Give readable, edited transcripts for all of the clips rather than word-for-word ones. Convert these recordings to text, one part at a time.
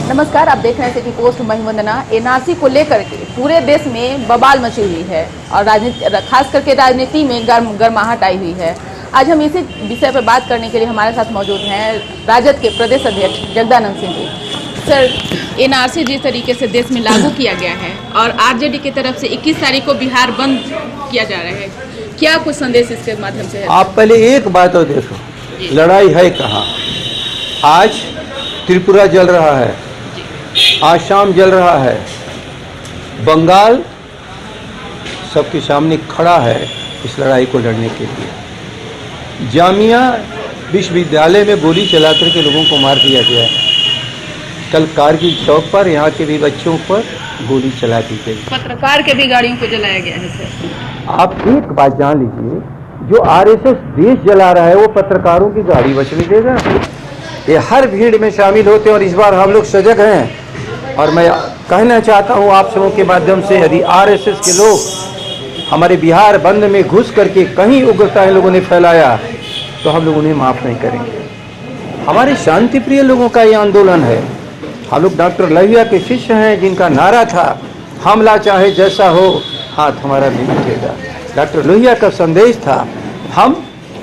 नमस्कार, आप देख रहे हैं सिटी पोस्ट। मैं वंदना। एनआरसी को लेकर के पूरे देश में बवाल मची हुई है और राजनीति, खास करके राजनीति में गर्माहट आई हुई है। आज हम इसी विषय पर बात करने के लिए हमारे साथ मौजूद हैं राजद के प्रदेश अध्यक्ष जगदानंद सिंह जी। सर, एनआरसी जिस तरीके से देश में लागू किया गया है और आरजेडी की तरफ से 21 तारीख को बिहार बंद किया जा रहा है, क्या कुछ संदेश इसके माध्यम से है? आप पहले एक बात और देखो, लड़ाई है कहाँ। आज त्रिपुरा जल रहा है, आसाम जल रहा है, बंगाल सबके सामने खड़ा है इस लड़ाई को लड़ने के लिए। जामिया विश्वविद्यालय में गोली चला करके लोगों को मार दिया गया। कल कारगिल चौक पर यहाँ के भी बच्चों पर गोली चला दी गई। पत्रकार के भी गाड़ियों को जलाया गया है। सर, आप एक बात जान लीजिए, जो आरएसएस देश जला रहा है वो पत्रकारों की गाड़ी बचने देगा? ये हर भीड़ में शामिल होते हैं और इस बार हम लोग सजग हैं। और मैं कहना चाहता हूँ आप सबों के माध्यम से, यदि आरएसएस के लोग हमारे बिहार बंद में घुस करके कहीं उग्रता इन लोगों ने फैलाया तो हम लोग उन्हें माफ़ नहीं करेंगे। हमारे शांति प्रिय लोगों का ये आंदोलन है। हम लोग डॉक्टर लोहिया के शिष्य हैं, जिनका नारा था हमला चाहे जैसा हो हाथ हमारा नहीं उठेगा। डॉक्टर लोहिया का संदेश था हम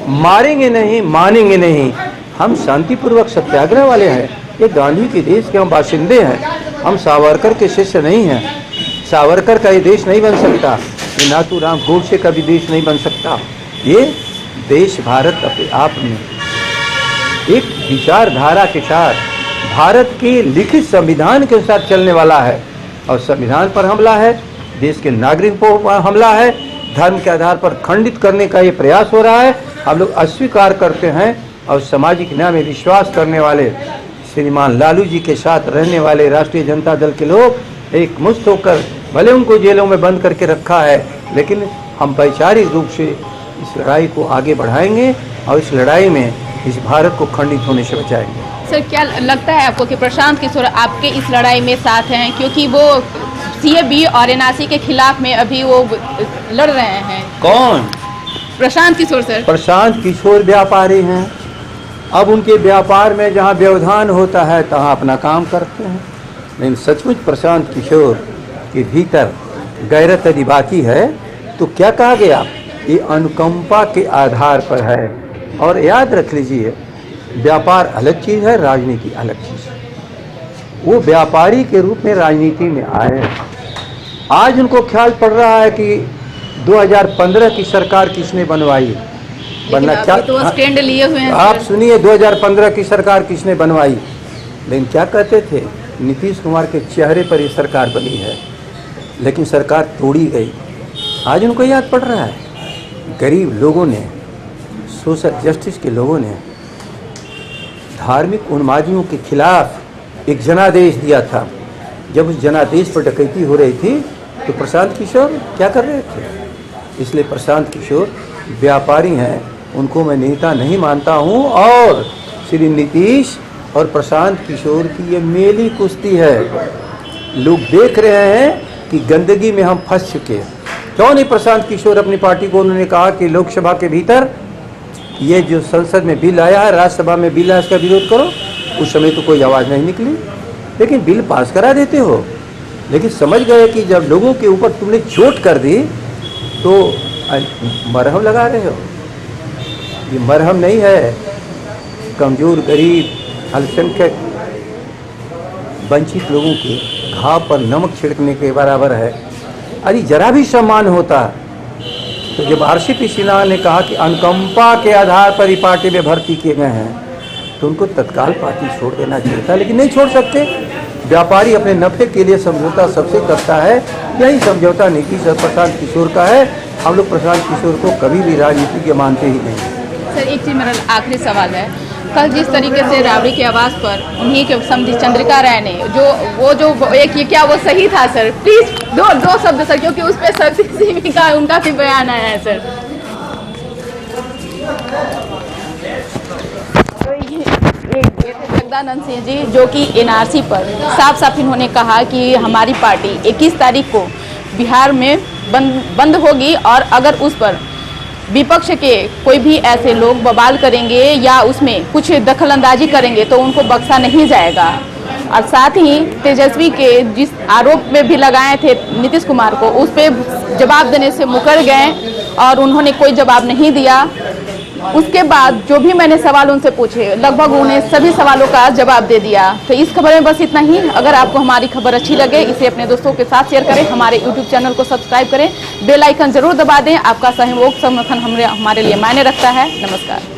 मारेंगे नहीं, मानेंगे नहीं, हम शांतिपूर्वक सत्याग्रह वाले हैं। ये गांधी के देश के हम बाशिंदे हैं, हम सावरकर के शिष्य नहीं हैं। सावरकर का ये देश नहीं बन सकता, ये नाथूराम गोडसे का भी देश नहीं बन सकता। ये देश भारत अपने आप में एक विचारधारा के साथ, भारत के लिखित संविधान के साथ चलने वाला है। और संविधान पर हमला है, देश के नागरिकों पर हमला है, धर्म के आधार पर खंडित करने का ये प्रयास हो रहा है। हम लोग अस्वीकार करते हैं और सामाजिक न्याय में विश्वास करने वाले श्रीमान लालू जी के साथ रहने वाले राष्ट्रीय जनता दल के लोग एक मुश्त होकर, भले उनको जेलों में बंद करके रखा है, लेकिन हम वैचारिक रूप से इस लड़ाई को आगे बढ़ाएंगे और इस लड़ाई में इस भारत को खंडित होने से बचाएंगे। सर, क्या लगता है आपको कि प्रशांत किशोर आपके इस लड़ाई में साथ हैं, क्योंकि वो सीएबी और एनआरसी के खिलाफ में अभी वो लड़ रहे हैं? कौन? प्रशांत किशोर। सर, प्रशांत किशोर व्यापारी हैं। अब उनके व्यापार में जहाँ व्यवधान होता है तहाँ अपना काम करते हैं। लेकिन सचमुच प्रशांत किशोर के भीतर गैरत यदि बाकी है तो क्या कहा गया, ये अनुकंपा के आधार पर है। और याद रख लीजिए, व्यापार अलग चीज़ है, राजनीति अलग चीज़ है। वो व्यापारी के रूप में राजनीति में आए। आज उनको ख्याल पड़ रहा है कि 2015 की सरकार किसने बनवाई, बनना क्या तो स्टैंड लिए हुए हैं। आप सुनिए, 2015 की सरकार किसने बनवाई, लेकिन क्या कहते थे, नीतीश कुमार के चेहरे पर ये सरकार बनी है, लेकिन सरकार तोड़ी गई। आज उनको याद पड़ रहा है। गरीब लोगों ने, सोशल जस्टिस के लोगों ने धार्मिक उन्मादियों के खिलाफ एक जनादेश दिया था। जब उस जनादेश पर डकैती हो रही थी तो प्रशांत किशोर क्या कर रहे थे? इसलिए प्रशांत किशोर व्यापारी हैं, उनको मैं नेता नहीं मानता हूं। और श्री नीतीश और प्रशांत किशोर की ये मेली कुश्ती है। लोग देख रहे हैं कि गंदगी में हम फंस चुके हैं। क्यों नहीं प्रशांत किशोर अपनी पार्टी को, उन्होंने कहा कि लोकसभा के भीतर ये जो संसद में बिल आया है, राज्यसभा में बिल है, इसका विरोध करो। उस समय तो कोई आवाज़ नहीं निकली, लेकिन बिल पास करा देते हो। लेकिन समझ गए कि जब लोगों के ऊपर तुमने चोट कर दी तो मरहम लगा रहे हो। ये मरहम नहीं है, कमज़ोर, गरीब, अल्पसंख्यक, वंचित लोगों के घाव पर नमक छिड़कने के बराबर है। अरे जरा भी सम्मान होता तो जब आरसीपी सिन्हा ने कहा कि अनुकंपा के आधार पर ही पार्टी में भर्ती किए गए हैं तो उनको तत्काल पार्टी छोड़ देना चाहिए था, लेकिन नहीं छोड़ सकते। व्यापारी अपने नफ़े के लिए समझौता सबसे करता है, यही समझौता नीतीश और प्रशांत किशोर का है। हम लोग प्रशांत किशोर को कभी भी राजनीति के मानते ही नहीं। सर, एक चीज़ मेरा आखिरी सवाल है, कल जिस तरीके से राबड़ी के आवास पर उन्हीं के समझी चंद्रिका राय ने जो एक ये क्या वो सही था? सर प्लीज दो शब्द सर, क्योंकि उस पर शक्ति सिंह का उनका भी बयान आया है। सर, तो ये थे जगदानंद सिंह जी, जो कि एनआरसी पर साफ साफ इन्होंने कहा कि हमारी पार्टी 21 तारीख को बिहार में बंद होगी और अगर उस पर विपक्ष के कोई भी ऐसे लोग बवाल करेंगे या उसमें कुछ दखलंदाजी करेंगे तो उनको बख्शा नहीं जाएगा। और साथ ही तेजस्वी के जिस आरोप में भी लगाए थे नीतीश कुमार को, उस पर जवाब देने से मुकर गए और उन्होंने कोई जवाब नहीं दिया। उसके बाद जो भी मैंने सवाल उनसे पूछे, लगभग उन्हें सभी सवालों का जवाब दे दिया। तो इस खबर में बस इतना ही। अगर आपको हमारी खबर अच्छी लगे, इसे अपने दोस्तों के साथ शेयर करें, हमारे YouTube चैनल को सब्सक्राइब करें, बेल आइकन जरूर दबा दें। आपका सहयोग समर्थन हमारे लिए मायने रखता है। नमस्कार।